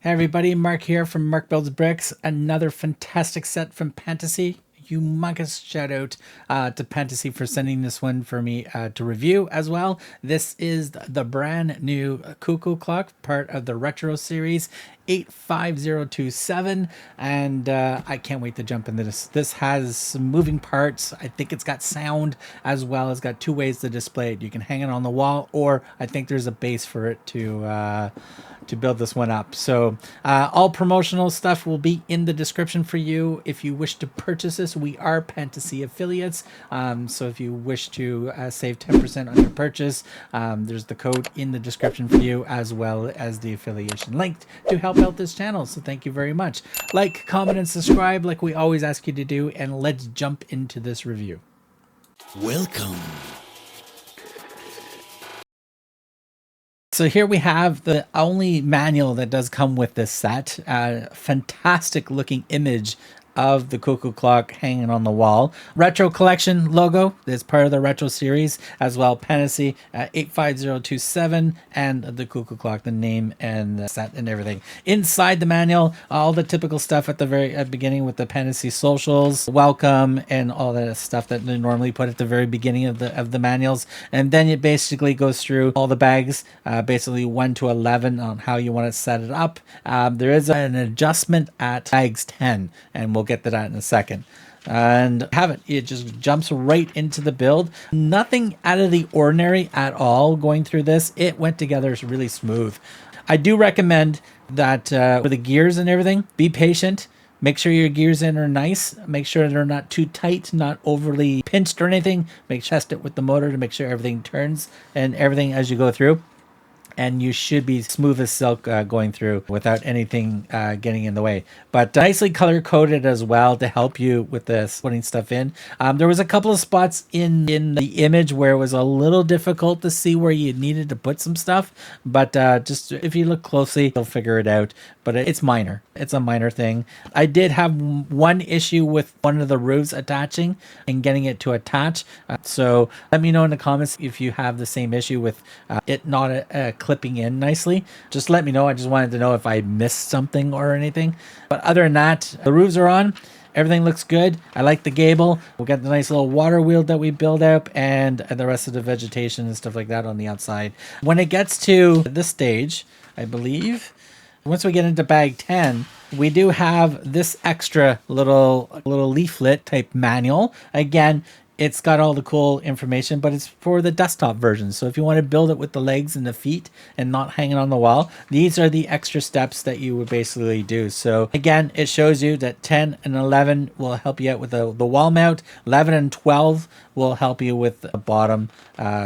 Hey everybody, Mark here from MarkBuildsBRIX. Another fantastic set from Pantasy. Humongous shout out to Pantasy for sending this one for me to review as well. This is the brand new Cuckoo clock, part of the retro series 85027, and I can't wait to jump into this. This has some moving parts. I think it's got sound as well. It's got two ways to display it. You can hang it on the wall, or I think there's a base for it to build this one up. So all promotional stuff will be in the description for you if you wish to purchase this. We are Pantasy affiliates, so if you wish to save 10% on your purchase, there's the code in the description for you, as well as the affiliation link to help out this channel. So thank you very much. Like, comment, and subscribe like we always ask you to do, and let's jump into this review. Welcome. So here we have the only manual that does come with this set. Fantastic looking image of the Cuckoo clock hanging on the wall. Retro collection logo is part of the retro series as well. Pantasy 85027 and the Cuckoo clock, the name and the set and everything. Inside the manual, all the typical stuff at the very beginning with the Pantasy socials, welcome, and all that stuff that they normally put at the very beginning of the manuals. And then it basically goes through all the bags, basically 1 to 11 on how you want to set it up. There is an adjustment at bags 10, and we'll get to that in a second. And it just jumps right into the build. Nothing out of the ordinary at all going through this. It went together really smooth. I do recommend that for the gears and everything, be patient. Make sure your gears in are nice. Make sure they're not too tight, not overly pinched or anything. Test it with the motor to make sure everything turns and everything as you go through. And you should be smooth as silk going through without anything getting in the way. But nicely color coded as well to help you with this putting stuff in. There was a couple of spots in the image where it was a little difficult to see where you needed to put some stuff, but just if you look closely, you'll figure it out. But it's minor. It's a minor thing. I did have one issue with one of the roofs attaching and getting it to attach. So let me know in the comments if you have the same issue with it not clipping in nicely. Just let me know. I just wanted to know if I missed something or anything. But other than that, the roofs are on. Everything looks good. I like the gable. We got the nice little water wheel that we build up, and the rest of the vegetation and stuff like that on the outside. When it gets to this stage, I believe, once we get into bag 10, we do have this extra little leaflet type manual. Again, it's got all the cool information, but it's for the desktop version. So if you want to build it with the legs and the feet and not hanging on the wall, these are the extra steps that you would basically do. So again, it shows you that 10 and 11 will help you out with the wall mount. 11 and 12 will help you with the bottom.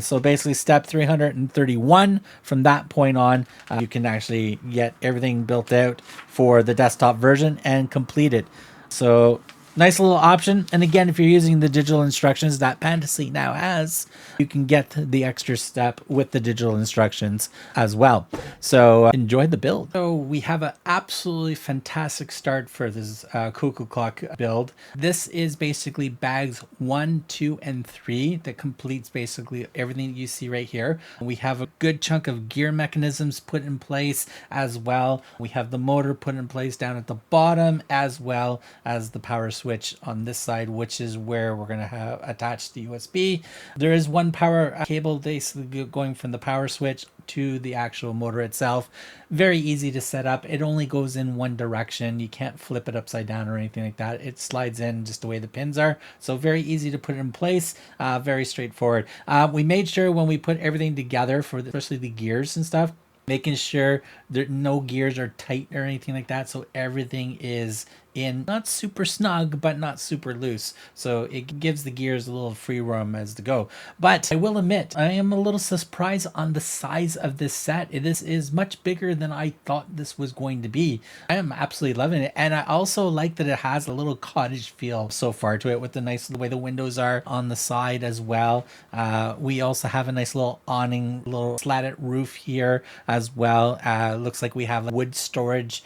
So basically step 331, from that point on, you can actually get everything built out for the desktop version and complete it. So nice little option. And again, if you're using the digital instructions that Pantasy now has, you can get the extra step with the digital instructions as well. So enjoy the build. So we have an absolutely fantastic start for this Cuckoo clock build. This is basically bags 1, 2, and 3 that completes basically everything you see right here. We have a good chunk of gear mechanisms put in place as well. We have the motor put in place down at the bottom, as well as the power switch on this side, which is where we're going to have attached the USB. There is one power cable basically going from the power switch to the actual motor itself. Very easy to set up. It only goes in one direction. You can't flip it upside down or anything like that. It slides in just the way the pins are. So very easy to put in place. Very straightforward. We made sure when we put everything together, for especially the gears and stuff, making sure that no gears are tight or anything like that, so everything is in not super snug but not super loose, so it gives the gears a little free roam as to go. But I will admit, I am a little surprised on the size of this set. This is much bigger than I thought this was going to be. I am absolutely loving it, and I also like that it has a little cottage feel so far to it, with the nice way the windows are on the side as well. We also have a nice little awning, little slatted roof here as well. Looks like we have wood storage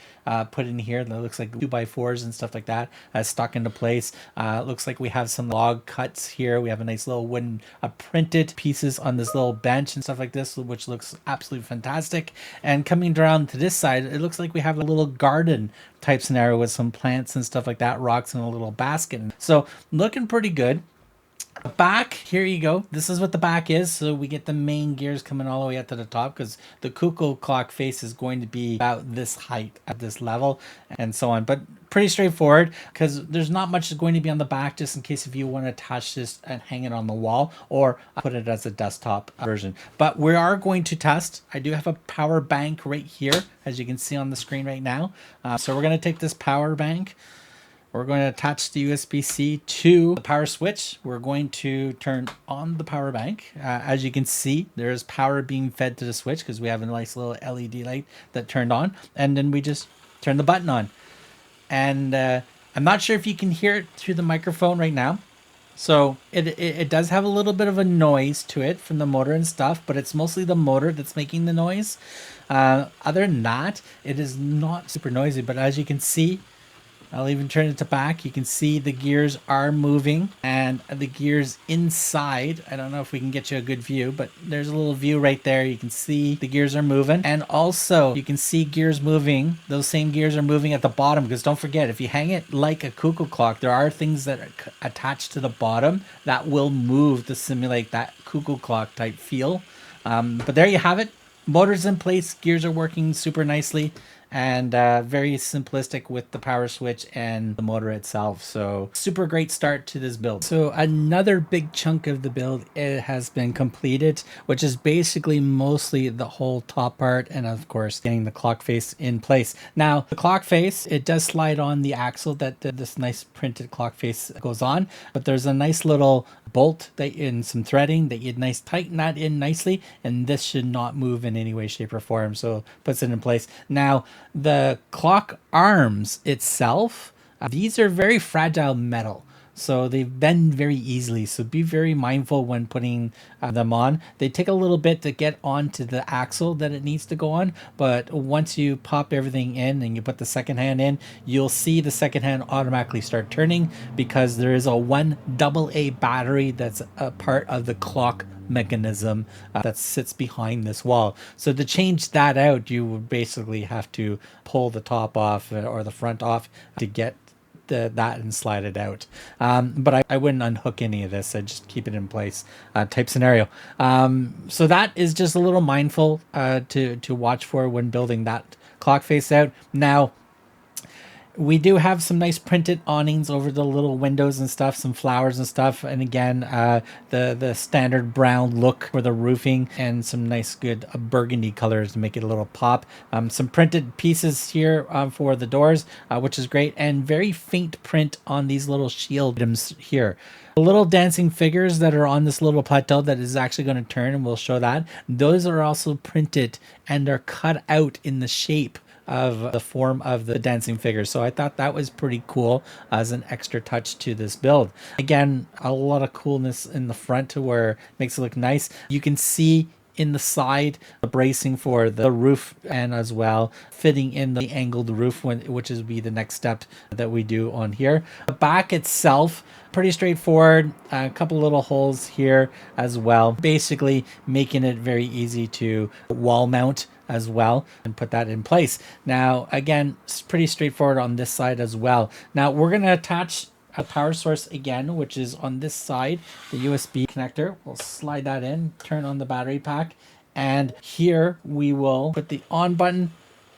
put in here that looks like 2x4 doors and stuff like that stuck into place. It looks like we have some log cuts here. We have a nice little wooden printed pieces on this little bench and stuff like this, which looks absolutely fantastic. And coming around to this side, it looks like we have a little garden type scenario with some plants and stuff like that, rocks in a little basket. So looking pretty good. Back, here you go. This is what the back is. So we get the main gears coming all the way up to the top, because the Cuckoo clock face is going to be about this height at this level and so on. But pretty straightforward, because there's not much going to be on the back, just in case if you want to attach this and hang it on the wall or put it as a desktop version. But we are going to test. I do have a power bank right here, as you can see on the screen right now. So we're going to take this power bank. We're going to attach the USB-C to the power switch. We're going to turn on the power bank. As you can see, there's power being fed to the switch because we have a nice little LED light that turned on. And then we just turn the button on. And I'm not sure if you can hear it through the microphone right now. So it does have a little bit of a noise to it from the motor and stuff, but it's mostly the motor that's making the noise. Other than that, it is not super noisy. But as you can see, I'll even turn it to back. You can see the gears are moving, and the gears inside, I don't know if we can get you a good view, but there's a little view right there. You can see the gears are moving, and also you can see gears moving. Those same gears are moving at the bottom, because don't forget, if you hang it like a Cuckoo clock, there are things that are attached to the bottom that will move to simulate that Cuckoo clock type feel. But there you have it. Motor's in place, gears are working super nicely, and very simplistic with the power switch and the motor itself. So super great start to this build. So another big chunk of the build, it has been completed, which is basically mostly the whole top part, and of course getting the clock face in place. Now the clock face, it does slide on the axle that this nice printed clock face goes on, but there's a nice little bolt that in some threading that you'd tighten that in nicely, and this should not move in any way, shape, or form. So puts it in place. Now the clock arms itself, these are very fragile metal, so they bend very easily. So be very mindful when putting them on. They take a little bit to get onto the axle that it needs to go on, but once you pop everything in and you put the second hand in, you'll see the second hand automatically start turning, because there is a 1 AA battery that's a part of the clock mechanism that sits behind this wall. So to change that out, you would basically have to pull the top off or the front off to get that and slide it out. But I wouldn't unhook any of this. I'd just keep it in place type scenario. So that is just a little mindful to watch for when building that clock face out. Now, we do have some nice printed awnings over the little windows and stuff, some flowers and stuff. And again, the standard brown look for the roofing, and some nice good burgundy colors to make it a little pop. Some printed pieces here for the doors, which is great, and very faint print on these little shield items here. The little dancing figures that are on this little plateau that is actually going to turn, and we'll show that. Those are also printed and are cut out in the shape of the form of the dancing figures. So I thought that was pretty cool as an extra touch to this build. Again, a lot of coolness in the front to where it makes it look nice. You can see in the side the bracing for the roof, and as well fitting in the angled roof, which is be the next step that we do on here. The back itself, pretty straightforward. A couple little holes here as well, basically making it very easy to wall mount as well and put that in place. Now again, it's pretty straightforward on this side as well. Now we're going to attach a power source again, which is on this side, the USB connector. We'll slide that in, turn on the battery pack, and here we will put the on button,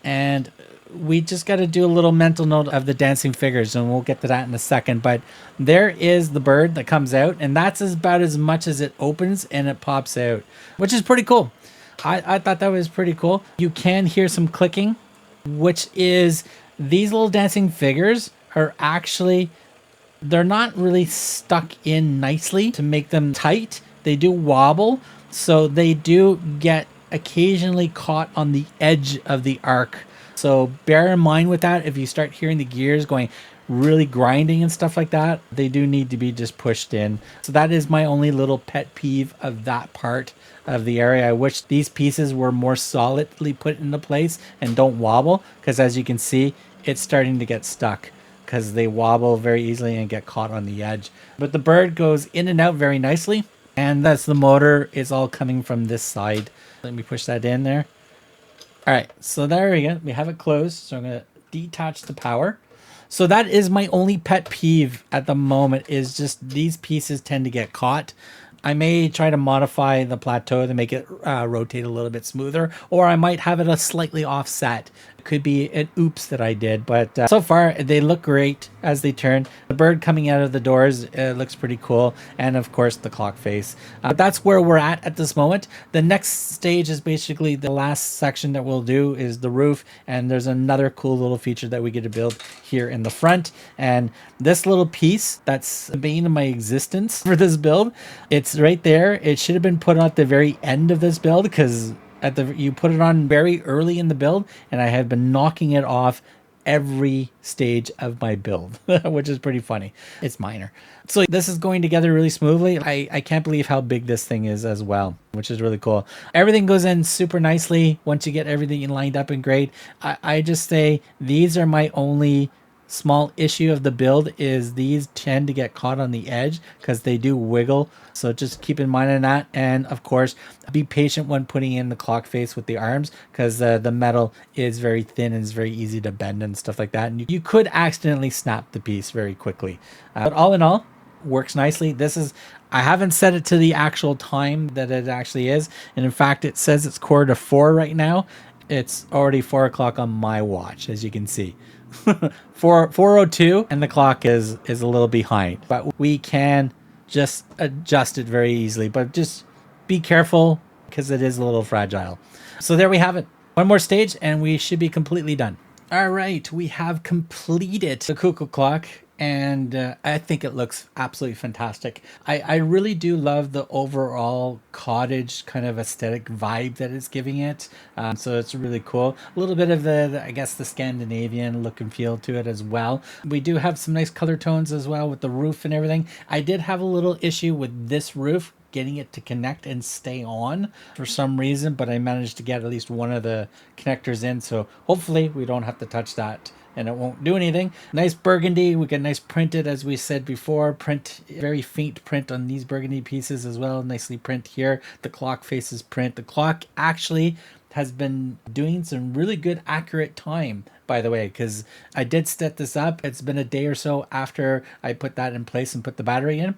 and we just got to do a little mental note of the dancing figures, and we'll get to that in a second. But there is the bird that comes out, and that's about as much as it opens and it pops out, which is pretty cool. I thought that was pretty cool. You can hear some clicking, which is these little dancing figures are actually, they're not really stuck in nicely to make them tight. They do wobble, so they do get occasionally caught on the edge of the arc. So bear in mind with that, if you start hearing the gears going really grinding and stuff like that, they do need to be just pushed in. So that is my only little pet peeve of that part of the area. I wish these pieces were more solidly put into place and don't wobble, because as you can see, it's starting to get stuck. because they wobble very easily and get caught on the edge. But the bird goes in and out very nicely. And that's the motor is all coming from this side. Let me push that in there. All right, so there we go. We have it closed. So I'm going to detach the power. So that is my only pet peeve at the moment, is just these pieces tend to get caught. I may try to modify the plateau to make it rotate a little bit smoother, or I might have it a slightly offset. It could be an oops that I did, but so far they look great as they turn. The bird coming out of the doors looks pretty cool, and of course the clock face. That's where we're at this moment. The next stage is basically the last section that we'll do is the roof, and there's another cool little feature that we get to build here in the front. And this little piece that's the bane of my existence for this build, it's right there. It should have been put on at the very end of this build, because you put it on very early in the build, and I have been knocking it off every stage of my build, which is pretty funny. It's minor. So this is going together really smoothly. I can't believe how big this thing is as well, which is really cool. Everything goes in super nicely once you get everything lined up and great. I just say these are my only small issue of the build, is these tend to get caught on the edge because they do wiggle. So just keep in mind on that. And of course, be patient when putting in the clock face with the arms, because the metal is very thin and it's very easy to bend and stuff like that. And you could accidentally snap the piece very quickly. But all in all, works nicely. This is, I haven't set it to the actual time that it actually is. And in fact, it says it's 3:45 right now. It's already 4 o'clock on my watch, as you can see. 4:02, and the clock is a little behind, but we can just adjust it very easily, but just be careful because it is a little fragile. So there we have it. One more stage and we should be completely done. All right, we have completed the Cuckoo clock, and I think it looks absolutely fantastic. I really do love the overall cottage kind of aesthetic vibe that it's giving it. So it's really cool. A little bit of the I guess the Scandinavian look and feel to it as well. We do have some nice color tones as well with the roof and everything. I did have a little issue with this roof, getting it to connect and stay on for some reason, but I managed to get at least one of the connectors in, so hopefully we don't have to touch that and it won't do anything. Nice burgundy. We get nice printed, as we said before, print, very faint print on these burgundy pieces as well. Nicely print here. The clock faces print. The clock actually has been doing some really good accurate time, by the way, because I did set this up. It's been a day or so after I put that in place and put the battery in.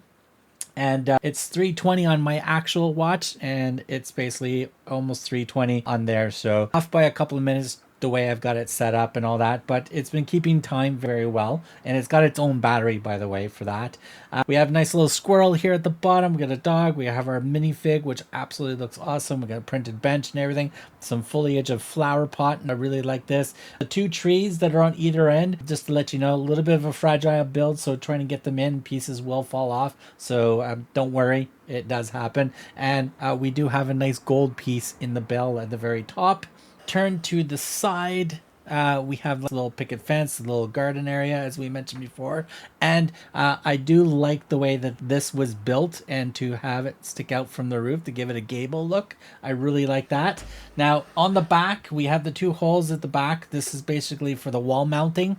And it's 3:20 on my actual watch, and it's basically almost 3:20 on there. So off by a couple of minutes the way I've got it set up and all that, but it's been keeping time very well, and it's got its own battery, by the way, for that. We have a nice little squirrel here at the bottom. We got a dog. We have our minifig, which absolutely looks awesome. We got a printed bench and everything. Some foliage of flower pot, and I really like this. The two trees that are on either end, just to let you know, a little bit of a fragile build, so trying to get them in, pieces will fall off, so don't worry, it does happen. And we do have a nice gold piece in the bell at the very top. Turn to the side, we have a little picket fence, a little garden area, as we mentioned before. And I do like the way that this was built, and to have it stick out from the roof to give it a gable look. I really like that. Now on the back, we have the two holes at the back. This is basically for the wall mounting,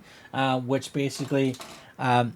which basically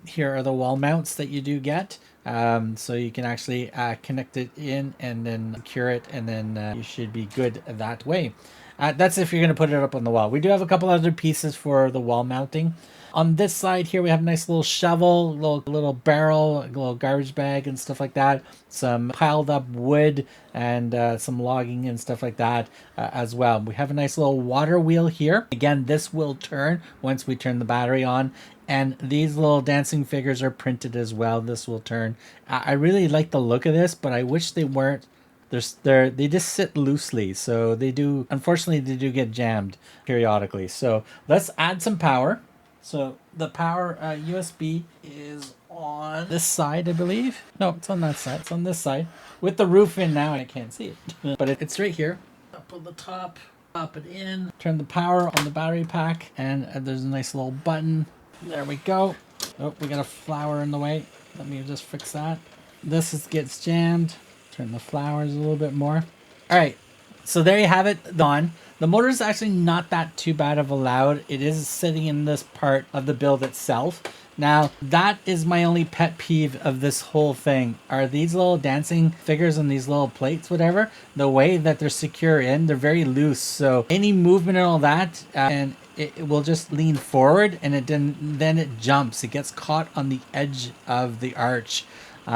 here are the wall mounts that you do get. So you can actually connect it in and then secure it, and then you should be good that way. That's if you're going to put it up on the wall. We do have a couple other pieces for the wall mounting. On this side here, we have a nice little shovel, little barrel, a little garbage bag and stuff like that. Some piled up wood and some logging and stuff like that as well. We have a nice little water wheel here. Again, this will turn once we turn the battery on. And these little dancing figures are printed as well. This will turn. I really like the look of this, but I wish they weren't. They just sit loosely, so they do, unfortunately they do get jammed periodically. So let's add some power. So the power USB is on this side, I believe. No, it's on that side. It's on this side with the roof in now. I can't see it, but it's right here. Up on the top, pop it in, turn the power on the battery pack, and there's a nice little button. There we go. Oh, we got a flower in the way. Let me just fix that. This gets jammed. Turn the flowers a little bit more. All right, so there you have it, done. The motor is actually not that too bad of a loud. It is sitting in this part of the build itself. Now, that is my only pet peeve of this whole thing, are these little dancing figures and these little plates, whatever. The way that they're secure in, they're very loose. So any movement and all that, and it will just lean forward, and then it jumps. It gets caught on the edge of the arch.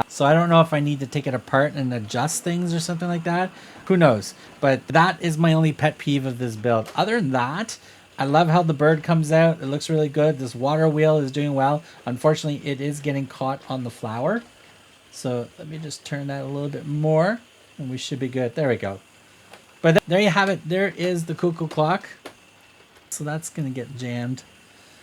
So I don't know if I need to take it apart and adjust things or something like that. Who knows? But that is my only pet peeve of this build. Other than that, I love how the bird comes out. It looks really good. This water wheel is doing well. Unfortunately, it is getting caught on the flower. So let me just turn that a little bit more, and we should be good. There we go. But there you have it. There is the Cuckoo clock. So that's going to get jammed.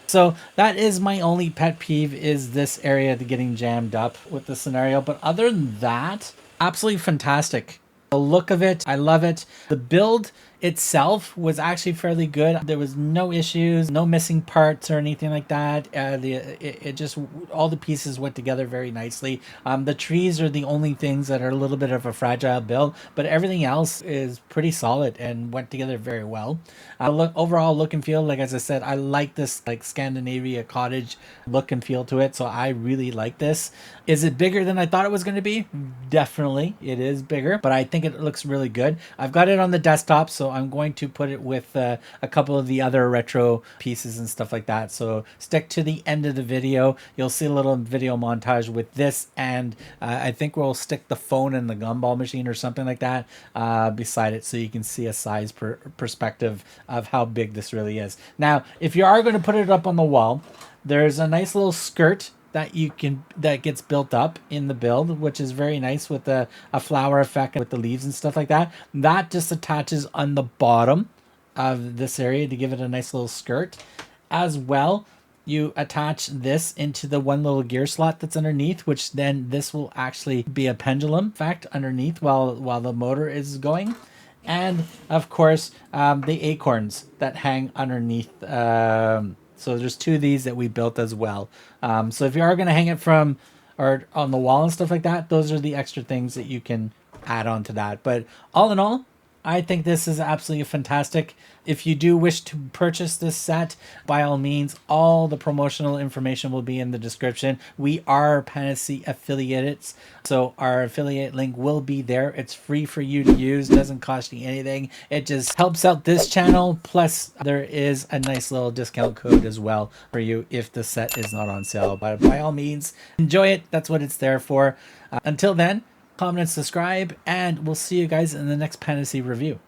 So that is my only pet peeve, is this area getting jammed up with the scenario. But other than that, absolutely fantastic. The look of it, I love it. The build itself was actually fairly good. There was no issues, no missing parts or anything like that. It just, all the pieces went together very nicely. The trees are the only things that are a little bit of a fragile build, but everything else is pretty solid and went together very well. Overall look and feel, like as I said, I like this like Scandinavia cottage look and feel to it, so I really like this. Is it bigger than I thought it was going to be? Definitely, it is bigger, but I think it looks really good. I've got it on the desktop, so I'm going to put it with a couple of the other retro pieces and stuff like that. So stick to the end of the video. You'll see a little video montage with this, and I think we'll stick the phone and the gumball machine or something like that beside it, so you can see a size perspective of how big this really is. Now, if you are going to put it up on the wall, there's a nice little skirt that gets built up in the build, which is very nice with a flower effect with the leaves and stuff like that. That just attaches on the bottom of this area to give it a nice little skirt. As well, you attach this into the one little gear slot that's underneath, which then this will actually be a pendulum effect underneath while the motor is going. And of course, the acorns that hang underneath. So there's two of these that we built as well. So if you are going to hang it from or on the wall and stuff like that, those are the extra things that you can add on to that. But all in all, I think this is absolutely fantastic. If you do wish to purchase this set, by all means, all the promotional information will be in the description. We are Pantasy affiliates, so our affiliate link will be there. It's free for you to use, doesn't cost you anything. It just helps out this channel, plus there is a nice little discount code as well for you if the set is not on sale. But by all means, enjoy it. That's what it's there for. Until then, comment and subscribe, and we'll see you guys in the next Pantasy review.